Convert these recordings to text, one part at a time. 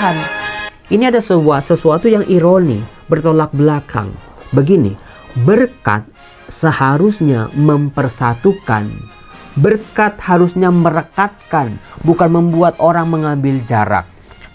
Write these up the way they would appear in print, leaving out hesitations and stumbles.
Tuhan. Ini ada sesuatu yang ironi, bertolak belakang. Begini, berkat seharusnya mempersatukan. Berkat harusnya merekatkan, bukan membuat orang mengambil jarak.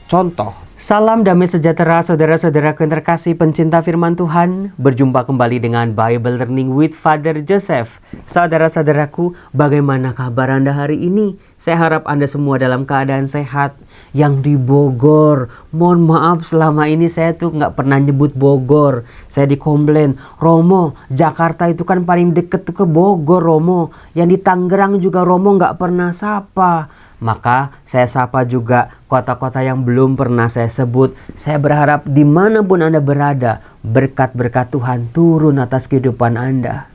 Contoh, salam damai sejahtera saudara-saudaraku yang terkasih pencinta firman Tuhan. Berjumpa kembali dengan Bible Learning with Father Joseph. Saudara-saudaraku, bagaimana kabar Anda hari ini? Saya harap Anda semua dalam keadaan sehat. Yang di Bogor, mohon maaf selama ini saya tuh nggak pernah nyebut Bogor. Saya dikomplain, Romo, Jakarta itu kan paling deket tuh ke Bogor, Romo. Yang di Tangerang juga Romo nggak pernah sapa. Maka saya sapa juga kota-kota yang belum pernah saya sebut. Saya berharap dimanapun Anda berada, berkat-berkat Tuhan turun atas kehidupan Anda.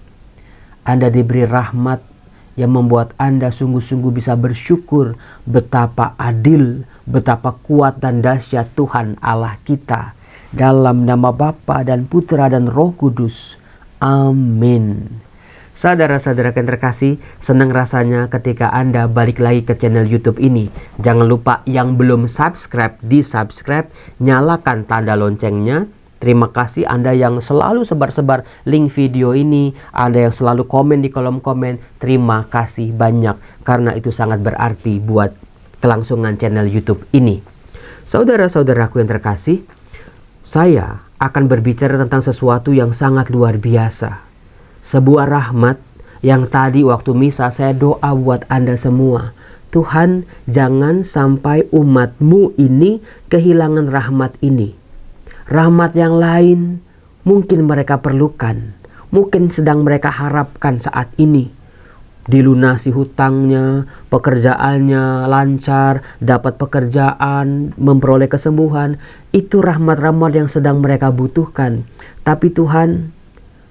Anda diberi rahmat yang membuat Anda sungguh-sungguh bisa bersyukur betapa adil, betapa kuat dan dahsyat Tuhan Allah kita. Dalam nama Bapa dan Putra dan Roh Kudus. Amin. Saudara-saudara yang terkasih, senang rasanya ketika Anda balik lagi ke channel YouTube ini. Jangan lupa yang belum subscribe, di-subscribe, nyalakan tanda loncengnya. Terima kasih Anda yang selalu sebar-sebar link video ini, Anda yang selalu komen di kolom komen. Terima kasih banyak, karena itu sangat berarti buat kelangsungan channel YouTube ini. Saudara-saudaraku yang terkasih, saya akan berbicara tentang sesuatu yang sangat luar biasa. Sebuah rahmat yang tadi waktu misa saya doa buat Anda semua. Tuhan, jangan sampai umat-Mu ini kehilangan rahmat ini. Rahmat yang lain mungkin mereka perlukan, mungkin sedang mereka harapkan saat ini. Dilunasi hutangnya, pekerjaannya lancar, dapat pekerjaan, memperoleh kesembuhan. Itu rahmat-rahmat yang sedang mereka butuhkan. Tapi Tuhan,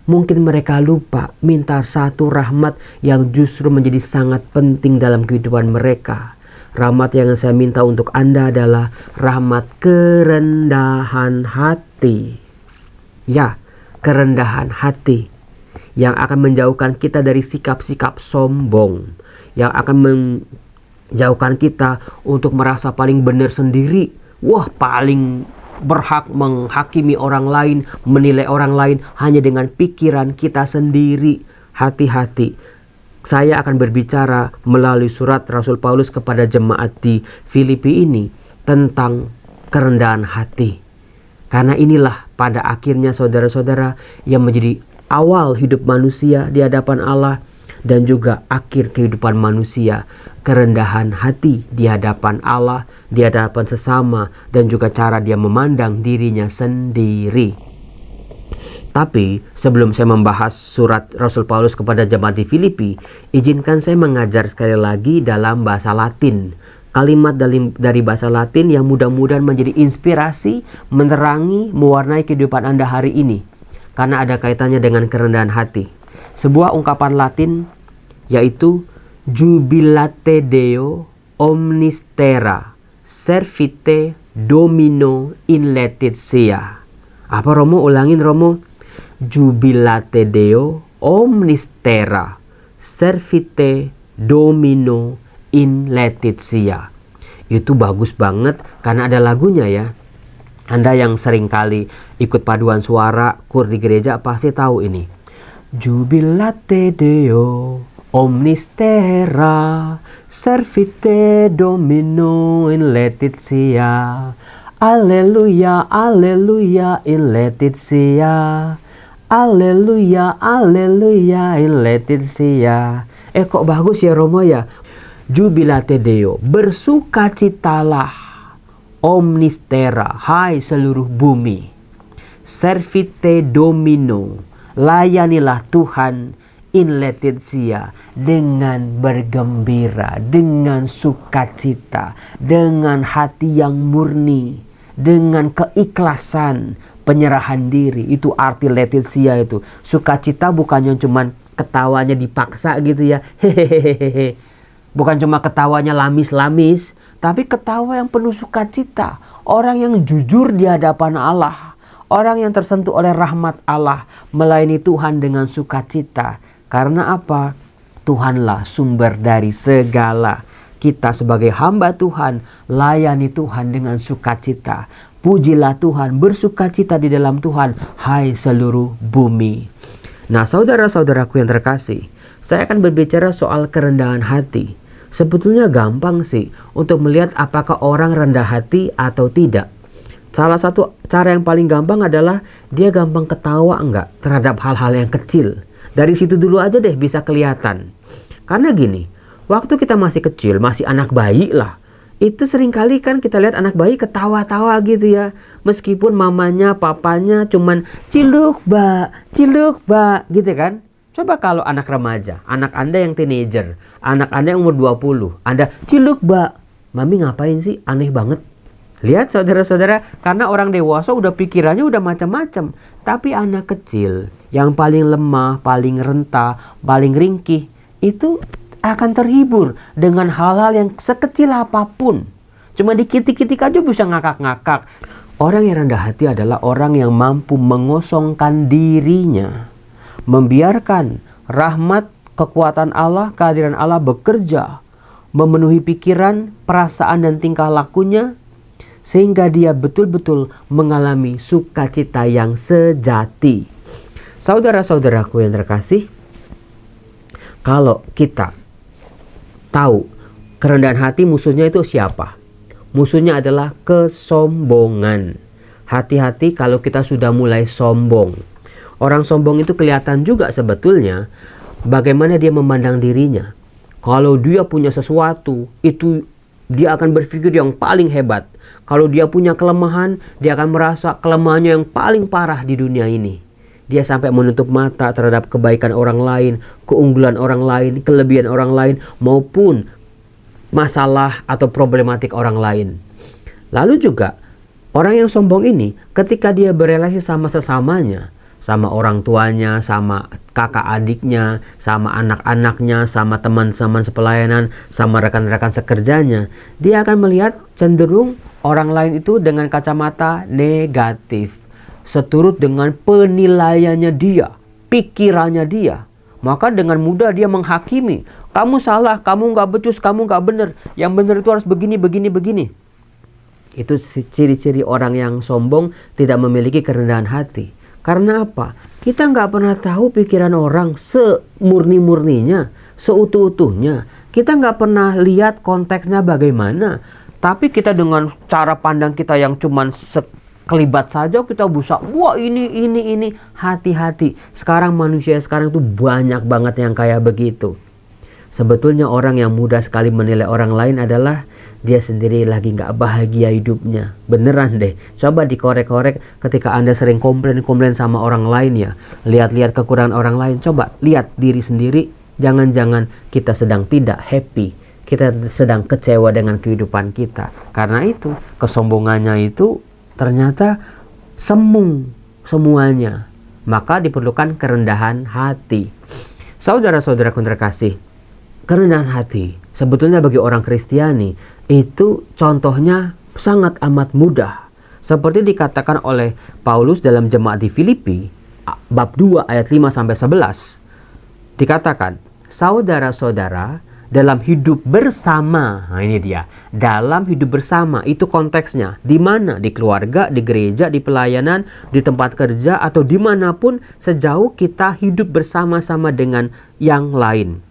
mungkin mereka lupa minta satu rahmat yang justru menjadi sangat penting dalam kehidupan mereka. Rahmat yang saya minta untuk Anda adalah rahmat kerendahan hati. Ya, kerendahan hati yang akan menjauhkan kita dari sikap-sikap sombong, yang akan menjauhkan kita untuk merasa paling benar sendiri. Wah, paling berhak menghakimi orang lain, menilai orang lain hanya dengan pikiran kita sendiri. Hati-hati. Saya akan berbicara melalui surat Rasul Paulus kepada jemaat di Filipi ini tentang kerendahan hati. Karena inilah pada akhirnya saudara-saudara yang menjadi awal hidup manusia di hadapan Allah dan juga akhir kehidupan manusia. Kerendahan hati di hadapan Allah, di hadapan sesama, dan juga cara dia memandang dirinya sendiri. Tapi sebelum saya membahas surat Rasul Paulus kepada jemaat di Filipi, izinkan saya mengajar sekali lagi dalam bahasa Latin. Kalimat dari bahasa Latin yang mudah-mudahan menjadi inspirasi, menerangi, mewarnai kehidupan Anda hari ini. Karena ada kaitannya dengan kerendahan hati. Sebuah ungkapan Latin yaitu Jubilate Deo omnis terra, servite Domino in laetitia. Apa Romo? Ulangin Romo. Jubilate Deo omnis terra, servite Domino in laetitia. Itu bagus banget karena ada lagunya ya. Anda yang sering kali ikut paduan suara kur di gereja pasti tahu ini. Jubilate Deo omnis terra, servite Domino in laetitia. Alleluia, alleluia in laetitia. Alleluia, alleluia in laetitia. Kok bagus ya Romo ya? Jubilate Deo, bersukacitalah omnis terra, hai seluruh bumi. Servite Domino, layanilah Tuhan in laetitia, dengan bergembira, dengan sukacita, dengan hati yang murni, dengan keikhlasan, penyerahan diri. Itu arti laetitia itu. Sukacita bukannya cuman ketawanya dipaksa gitu ya. Hehehehe. Bukan cuma ketawanya lamis-lamis, tapi ketawa yang penuh sukacita. Orang yang jujur di hadapan Allah. Orang yang tersentuh oleh rahmat Allah, melayani Tuhan dengan sukacita. Karena apa? Tuhanlah sumber dari segala kita sebagai hamba Tuhan, layani Tuhan dengan sukacita. Pujilah Tuhan, bersukacita di dalam Tuhan, hai seluruh bumi. Nah, saudara-saudaraku yang terkasih, saya akan berbicara soal kerendahan hati. Sebetulnya gampang sih untuk melihat apakah orang rendah hati atau tidak. Salah satu cara yang paling gampang adalah dia gampang ketawa enggak terhadap hal-hal yang kecil. Dari situ dulu aja deh bisa kelihatan. Karena gini, waktu kita masih kecil, masih anak bayi lah, itu seringkali kan kita lihat anak bayi ketawa-tawa gitu ya. Meskipun mamanya, papanya cuman ciluk bak gitu kan. Coba kalau anak remaja, anak Anda yang teenager, anak Anda yang umur 20, Anda ciluk bak, mami ngapain sih? Aneh banget. Lihat saudara-saudara, karena orang dewasa udah pikirannya udah macam-macam. Tapi anak kecil yang paling lemah, paling renta, paling ringkih, itu akan terhibur dengan hal-hal yang sekecil apapun. Cuma dikit-dikit aja bisa ngakak-ngakak. Orang yang rendah hati adalah orang yang mampu mengosongkan dirinya, membiarkan rahmat, kekuatan Allah, kehadiran Allah bekerja, memenuhi pikiran, perasaan dan tingkah lakunya, sehingga dia betul-betul mengalami sukacita yang sejati. Saudara-saudaraku yang terkasih, kalau kita tahu kerendahan hati musuhnya itu siapa? Musuhnya adalah kesombongan. Hati-hati kalau kita sudah mulai sombong. Orang sombong itu kelihatan juga sebetulnya bagaimana dia memandang dirinya. Kalau dia punya sesuatu, itu dia akan berpikir yang paling hebat. Kalau dia punya kelemahan, dia akan merasa kelemahannya yang paling parah di dunia ini. Dia sampai menutup mata terhadap kebaikan orang lain, keunggulan orang lain, kelebihan orang lain, maupun masalah atau problematik orang lain. Lalu juga, orang yang sombong ini ketika dia berelasi sama sesamanya, sama orang tuanya, sama kakak adiknya, sama anak-anaknya, sama teman-teman sepelayanan, sama rekan-rekan sekerjanya, dia akan melihat cenderung orang lain itu dengan kacamata negatif, seturut dengan penilaiannya dia, pikirannya dia. Maka dengan mudah dia menghakimi, kamu salah, kamu nggak becus, kamu nggak benar, yang benar itu harus begini, begini, begini. Itu ciri-ciri orang yang sombong, tidak memiliki kerendahan hati. Karena apa? Kita nggak pernah tahu pikiran orang semurni-murninya, seutuh-utuhnya. Kita nggak pernah lihat konteksnya bagaimana. Tapi kita dengan cara pandang kita yang cuman sekelibat saja kita bisa, wah ini. Hati-hati. Sekarang manusia sekarang tuh banyak banget yang kayak begitu. Sebetulnya orang yang mudah sekali menilai orang lain adalah dia sendiri lagi nggak bahagia hidupnya. Beneran deh. Coba dikorek-korek ketika Anda sering komplain sama orang lain ya. Lihat-lihat kekurangan orang lain. Coba lihat diri sendiri. Jangan-jangan kita sedang tidak happy. Kita sedang kecewa dengan kehidupan kita. Karena itu kesombongannya itu ternyata semu semuanya. Maka diperlukan kerendahan hati. Saudara-saudaraku terkasih, kerendahan hati sebetulnya bagi orang Kristiani itu contohnya sangat amat mudah. Seperti dikatakan oleh Paulus dalam jemaat di Filipi bab 2 ayat 5-11. Dikatakan, saudara-saudara dalam hidup bersama. Nah ini dia, dalam hidup bersama itu konteksnya di mana? Di keluarga, di gereja, di pelayanan, di tempat kerja, atau dimanapun sejauh kita hidup bersama-sama dengan yang lain.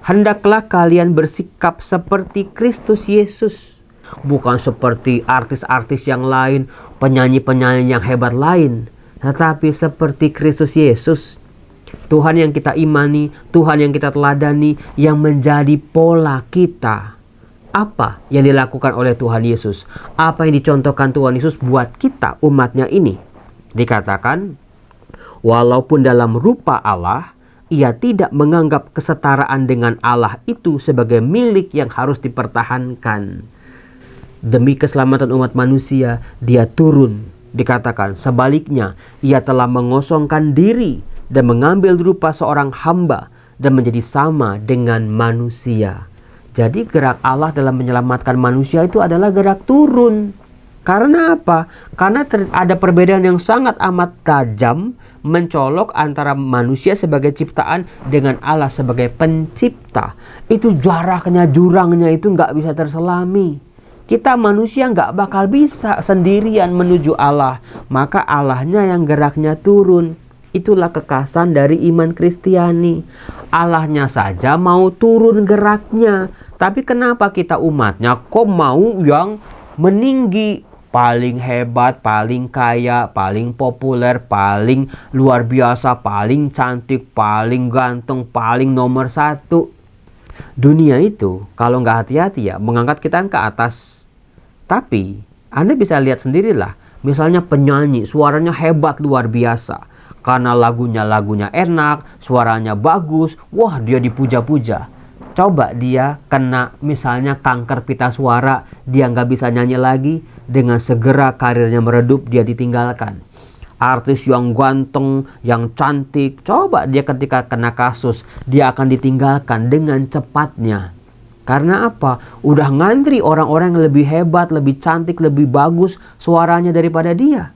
Hendaklah kalian bersikap seperti Kristus Yesus. Bukan seperti artis-artis yang lain, penyanyi-penyanyi yang hebat lain, tetapi seperti Kristus Yesus. Tuhan yang kita imani, Tuhan yang kita teladani, yang menjadi pola kita. Apa yang dilakukan oleh Tuhan Yesus? Apa yang dicontohkan Tuhan Yesus buat kita umatnya ini? Dikatakan, walaupun dalam rupa Allah, ia tidak menganggap kesetaraan dengan Allah itu sebagai milik yang harus dipertahankan. Demi keselamatan umat manusia, dia turun. Dikatakan, sebaliknya, ia telah mengosongkan diri dan mengambil rupa seorang hamba dan menjadi sama dengan manusia. Jadi gerak Allah dalam menyelamatkan manusia itu adalah gerak turun. Karena apa? Karena ada perbedaan yang sangat amat tajam, mencolok antara manusia sebagai ciptaan dengan Allah sebagai pencipta. Itu jaraknya, jurangnya itu nggak bisa terselami. Kita manusia nggak bakal bisa sendirian menuju Allah. Maka Allahnya yang geraknya turun. Itulah kekasan dari iman Kristiani. Allahnya saja mau turun geraknya. Tapi kenapa kita umatnya kok mau yang meninggi? Paling hebat, paling kaya, paling populer, paling luar biasa, paling cantik, paling ganteng, paling nomor satu. Dunia itu kalau nggak hati-hati ya mengangkat kita ke atas. Tapi Anda bisa lihat sendirilah. Misalnya penyanyi suaranya hebat luar biasa. Karena lagunya enak, suaranya bagus. Wah, dia dipuja-puja. Coba dia kena misalnya kanker pita suara, dia nggak bisa nyanyi lagi, dengan segera karirnya meredup, dia ditinggalkan. Artis yang ganteng, yang cantik, coba dia ketika kena kasus, dia akan ditinggalkan dengan cepatnya. Karena apa? Udah ngantri orang-orang yang lebih hebat, lebih cantik, lebih bagus suaranya daripada dia.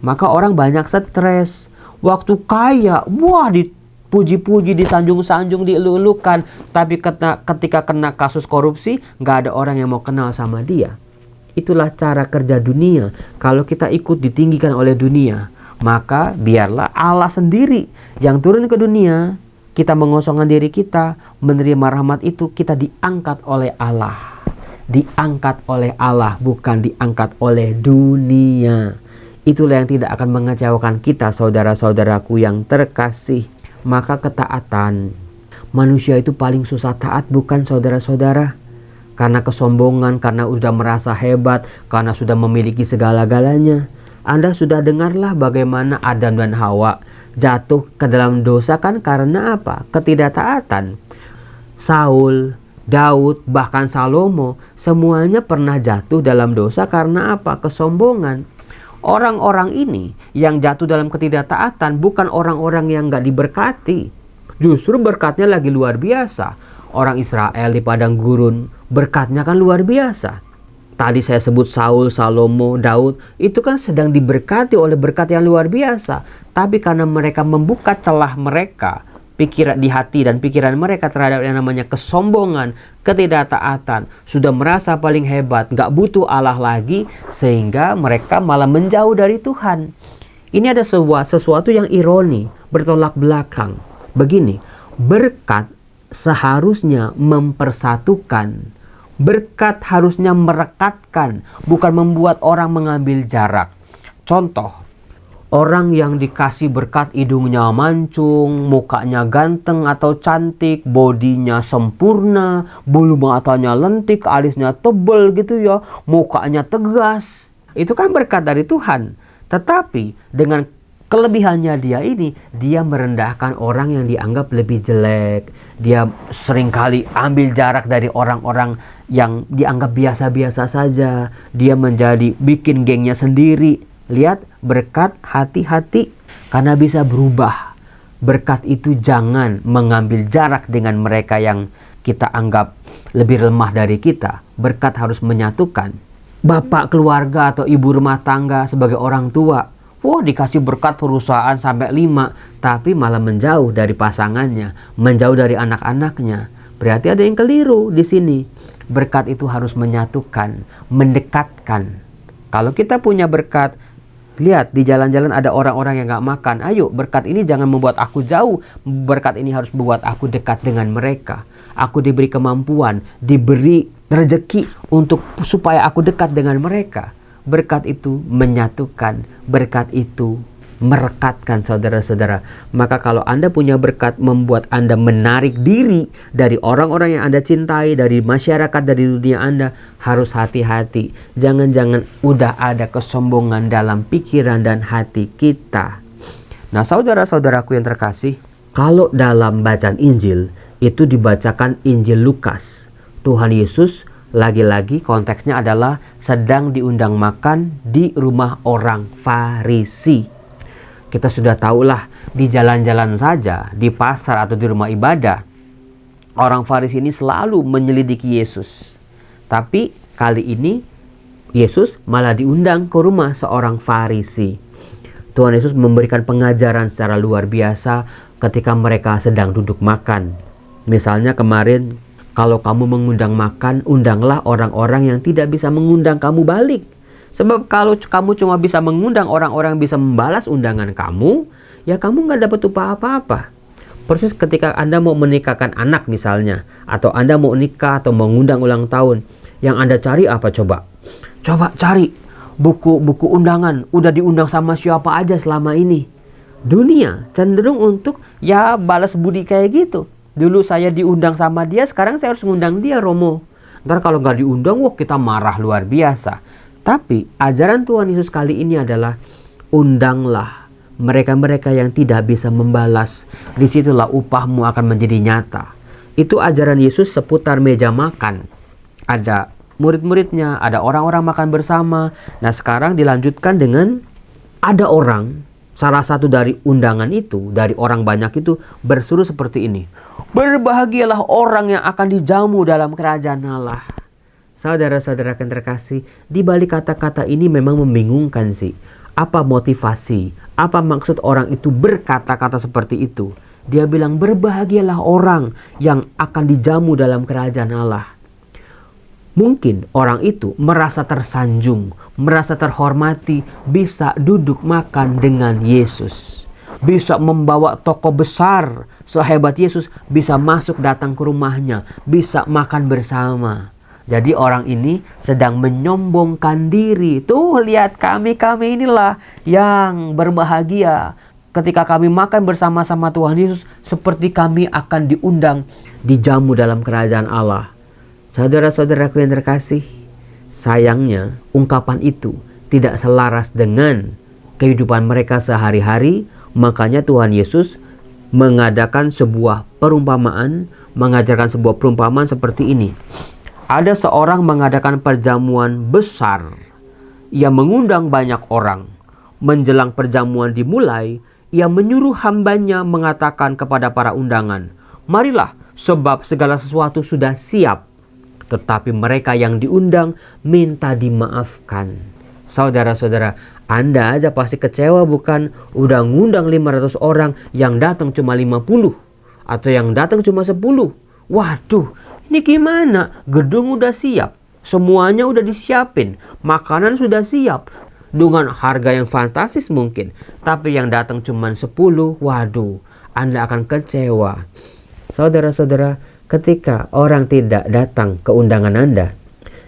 Maka orang banyak stres. Waktu kaya, wah dipuji-puji, disanjung-sanjung, dielu-elukan. Tapi ketika kena kasus korupsi, nggak ada orang yang mau kenal sama dia. Itulah cara kerja dunia. Kalau kita ikut ditinggikan oleh dunia, maka biarlah Allah sendiri yang turun ke dunia. Kita mengosongkan diri kita, menerima rahmat itu, kita diangkat oleh Allah. Diangkat oleh Allah, bukan diangkat oleh dunia. Itulah yang tidak akan mengecewakan kita, saudara-saudaraku yang terkasih. Maka ketaatan. Manusia itu paling susah taat, bukan saudara-saudara? Karena kesombongan, karena sudah merasa hebat, karena sudah memiliki segala-galanya. Anda sudah dengarlah bagaimana Adam dan Hawa jatuh ke dalam dosa kan karena apa? Ketidaktaatan. Saul, Daud, bahkan Salomo, semuanya pernah jatuh dalam dosa karena apa? Kesombongan. Orang-orang ini yang jatuh dalam ketidaktaatan bukan orang-orang yang gak diberkati. Justru berkatnya lagi luar biasa. Orang Israel di padang gurun, berkatnya kan luar biasa. Tadi saya sebut Saul, Salomo, Daud, itu kan sedang diberkati oleh berkat yang luar biasa. Tapi karena mereka membuka celah mereka, pikiran di hati dan pikiran mereka terhadap yang namanya kesombongan, ketidaktaatan, sudah merasa paling hebat, gak butuh Allah lagi, sehingga mereka malah menjauh dari Tuhan. Ini ada sesuatu yang ironi, bertolak belakang. Begini, berkat seharusnya mempersatukan. Berkat harusnya merekatkan, bukan membuat orang mengambil jarak. Contoh, orang yang dikasih berkat hidungnya mancung, mukanya ganteng atau cantik, bodinya sempurna, bulu matanya lentik, alisnya tebal gitu ya, mukanya tegas. Itu kan berkat dari Tuhan. Tetapi dengan kelebihannya dia ini, dia merendahkan orang yang dianggap lebih jelek. Dia seringkali ambil jarak dari orang-orang yang dianggap biasa-biasa saja. Dia menjadi bikin gengnya sendiri. Lihat, berkat hati-hati karena bisa berubah. Berkat itu jangan mengambil jarak dengan mereka yang kita anggap lebih lemah dari kita. Berkat harus menyatukan. Bapak keluarga atau ibu rumah tangga sebagai orang tua, wah dikasih berkat perusahaan sampai 5, tapi malah menjauh dari pasangannya, menjauh dari anak-anaknya. Berarti ada yang keliru di sini. Berkat itu harus menyatukan, mendekatkan. Kalau kita punya berkat, lihat di jalan-jalan ada orang-orang yang gak makan. Ayo, berkat ini jangan membuat aku jauh. Berkat ini harus membuat aku dekat dengan mereka. Aku diberi kemampuan, diberi rezeki untuk supaya aku dekat dengan mereka. Berkat itu menyatukan, berkat itu merekatkan saudara-saudara. Maka kalau Anda punya berkat membuat Anda menarik diri dari orang-orang yang Anda cintai, dari masyarakat, dari dunia Anda, harus hati-hati. Jangan-jangan udah ada kesombongan dalam pikiran dan hati kita. Nah, saudara-saudaraku yang terkasih, kalau dalam bacaan Injil itu dibacakan Injil Lukas, Tuhan Yesus lagi-lagi konteksnya adalah sedang diundang makan di rumah orang Farisi. Kita sudah tahulah di jalan-jalan saja, di pasar atau di rumah ibadah, orang Farisi ini selalu menyelidiki Yesus. Tapi kali ini Yesus malah diundang ke rumah seorang Farisi. Tuhan Yesus memberikan pengajaran secara luar biasa ketika mereka sedang duduk makan. Misalnya kemarin, kalau kamu mengundang makan, undanglah orang-orang yang tidak bisa mengundang kamu balik. Sebab kalau kamu cuma bisa mengundang orang-orang yang bisa membalas undangan kamu, ya kamu nggak dapat upah apa-apa. Persis ketika Anda mau menikahkan anak misalnya, atau Anda mau nikah atau mengundang ulang tahun, yang Anda cari apa coba? Coba cari buku undangan, udah diundang sama siapa aja selama ini. Dunia cenderung untuk ya balas budi kayak gitu. Dulu saya diundang sama dia, sekarang saya harus ngundang dia, Romo. Ntar kalau nggak diundang, wah kita marah luar biasa. Tapi ajaran Tuhan Yesus kali ini adalah undanglah mereka-mereka yang tidak bisa membalas. Disitulah upahmu akan menjadi nyata. Itu ajaran Yesus seputar meja makan. Ada murid-muridnya, ada orang-orang makan bersama. Nah sekarang dilanjutkan dengan ada orang, salah satu dari undangan itu, dari orang banyak itu bersuruh seperti ini. Berbahagialah orang yang akan dijamu dalam kerajaan Allah. Saudara-saudara yang terkasih, di balik kata-kata ini memang membingungkan sih. Apa motivasi? Apa maksud orang itu berkata-kata seperti itu? Dia bilang berbahagialah orang yang akan dijamu dalam kerajaan Allah. Mungkin orang itu merasa tersanjung, merasa terhormati, bisa duduk makan dengan Yesus. Bisa membawa tokoh besar sehebat Yesus, bisa masuk datang ke rumahnya, bisa makan bersama. Jadi orang ini sedang menyombongkan diri. Tuh lihat kami inilah yang berbahagia. Ketika kami makan bersama-sama Tuhan Yesus, seperti kami akan diundang dijamu dalam kerajaan Allah. Saudara-saudaraku yang terkasih, sayangnya ungkapan itu tidak selaras dengan kehidupan mereka sehari-hari. Makanya Tuhan Yesus mengadakan sebuah perumpamaan, mengajarkan sebuah perumpamaan seperti ini. Ada seorang mengadakan perjamuan besar. Ia mengundang banyak orang. Menjelang perjamuan dimulai, ia menyuruh hambanya mengatakan kepada para undangan, marilah, sebab segala sesuatu sudah siap. Tetapi mereka yang diundang minta dimaafkan. Saudara-saudara, Anda aja pasti kecewa bukan? Udah ngundang 500 orang, yang datang cuma 50. Atau yang datang cuma 10. Waduh, ini gimana? Gedung udah siap, semuanya udah disiapin, makanan sudah siap, dengan harga yang fantastis mungkin. Tapi yang datang cuma 10, waduh, Anda akan kecewa. Saudara-saudara, ketika orang tidak datang ke undangan Anda,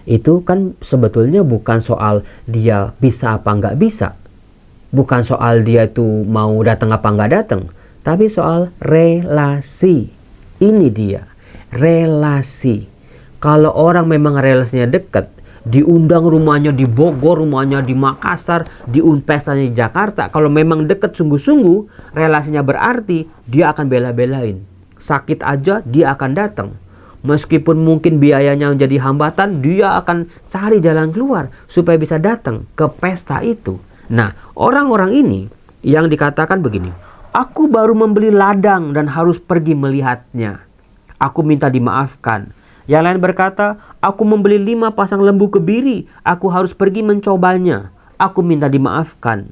itu kan sebetulnya bukan soal dia bisa apa nggak bisa. Bukan soal dia itu mau datang apa nggak datang. Tapi soal relasi. Ini dia. Relasi. Kalau orang memang relasinya dekat, diundang rumahnya di Bogor, rumahnya di Makassar, pestanya di Jakarta, kalau memang dekat sungguh-sungguh, relasinya berarti dia akan bela-belain. Sakit aja dia akan datang. Meskipun mungkin biayanya menjadi hambatan, dia akan cari jalan keluar supaya bisa datang ke pesta itu. Nah, orang-orang ini yang dikatakan begini, aku baru membeli ladang dan harus pergi melihatnya. Aku minta dimaafkan. Yang lain berkata, aku membeli 5 pasang lembu kebiri. Aku harus pergi mencobanya. Aku minta dimaafkan.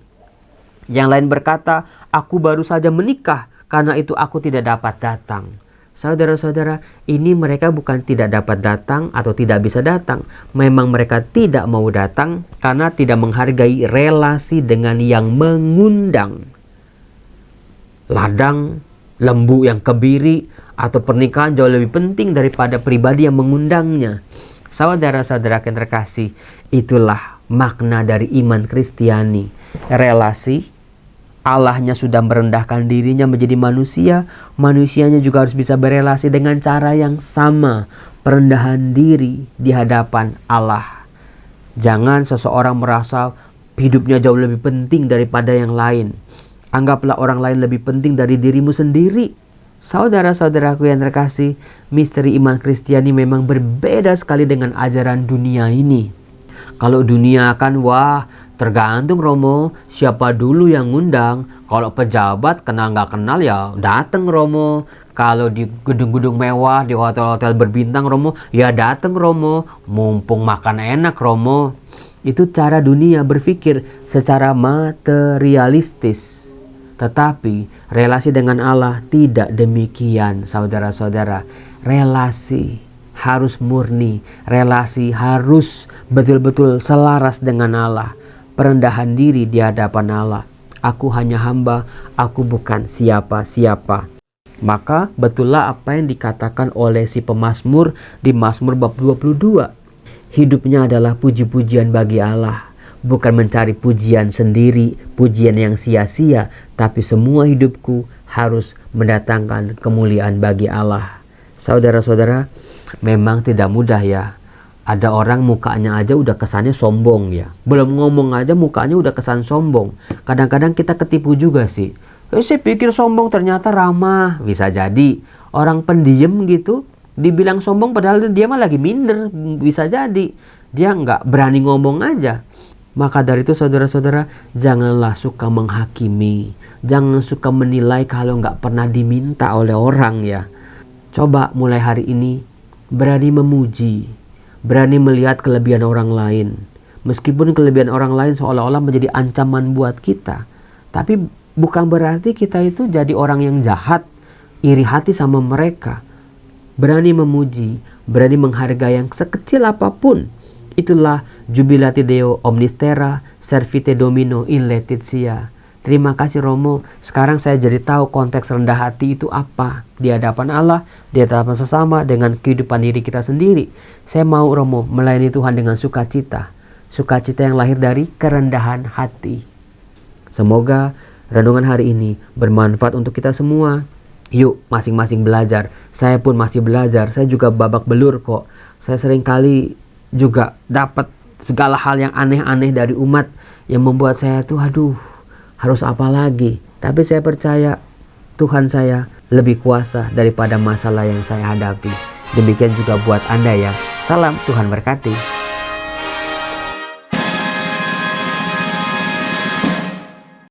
Yang lain berkata, aku baru saja menikah. Karena itu aku tidak dapat datang. Saudara-saudara, ini mereka bukan tidak dapat datang atau tidak bisa datang. Memang mereka tidak mau datang karena tidak menghargai relasi dengan yang mengundang. Ladang, lembu yang kebiri, atau pernikahan jauh lebih penting daripada pribadi yang mengundangnya. Saudara-saudara yang terkasih, itulah makna dari iman Kristiani. Relasi, Allahnya sudah merendahkan dirinya menjadi manusia, manusianya juga harus bisa berelasi dengan cara yang sama, perendahan diri di hadapan Allah. Jangan seseorang merasa hidupnya jauh lebih penting daripada yang lain. Anggaplah orang lain lebih penting dari dirimu sendiri. Saudara-saudaraku yang terkasih, misteri iman Kristiani memang berbeda sekali dengan ajaran dunia ini. Kalau dunia kan wah, tergantung Romo, siapa dulu yang ngundang. Kalau pejabat kenal nggak kenal ya dateng Romo. Kalau di gedung-gedung mewah, di hotel-hotel berbintang Romo, ya dateng Romo. Mumpung makan enak Romo. Itu cara dunia berpikir secara materialistis. Tetapi relasi dengan Allah tidak demikian, saudara-saudara. Relasi harus murni, relasi harus betul-betul selaras dengan Allah. Perendahan diri di hadapan Allah. Aku hanya hamba, aku bukan siapa-siapa. Maka betullah apa yang dikatakan oleh si pemazmur di Mazmur bab 22. Hidupnya adalah puji-pujian bagi Allah. Bukan mencari pujian sendiri, pujian yang sia-sia, tapi semua hidupku harus mendatangkan kemuliaan bagi Allah. Saudara-saudara, memang tidak mudah ya. Ada orang mukanya aja udah kesannya sombong ya. Belum ngomong aja mukanya udah kesan sombong. Kadang-kadang kita ketipu juga sih. Saya pikir sombong ternyata ramah. Bisa jadi orang pendiam gitu dibilang sombong padahal dia mah lagi minder. Bisa jadi dia nggak berani ngomong aja. Maka dari itu saudara-saudara, janganlah suka menghakimi. Jangan suka menilai kalau nggak pernah diminta oleh orang ya. Coba mulai hari ini berani memuji, berani melihat kelebihan orang lain. Meskipun kelebihan orang lain seolah-olah menjadi ancaman buat kita, tapi bukan berarti kita itu jadi orang yang jahat, iri hati sama mereka. Berani memuji, berani menghargai yang sekecil apapun. Itulah jubilati Deo omnistera servite Domino in laetitia. Terima kasih Romo, sekarang saya jadi tahu konteks rendah hati itu apa. Di hadapan Allah, di hadapan sesama, dengan kehidupan diri kita sendiri. Saya mau Romo melayani Tuhan dengan sukacita. Sukacita yang lahir dari kerendahan hati. Semoga renungan hari ini bermanfaat untuk kita semua. Yuk masing-masing belajar. Saya pun masih belajar. Saya juga babak belur kok. Saya seringkali juga dapat segala hal yang aneh-aneh dari umat yang membuat saya tuh harus apa lagi. Tapi saya percaya Tuhan saya lebih kuasa daripada masalah yang saya hadapi. Demikian juga buat Anda ya. Salam, Tuhan berkati.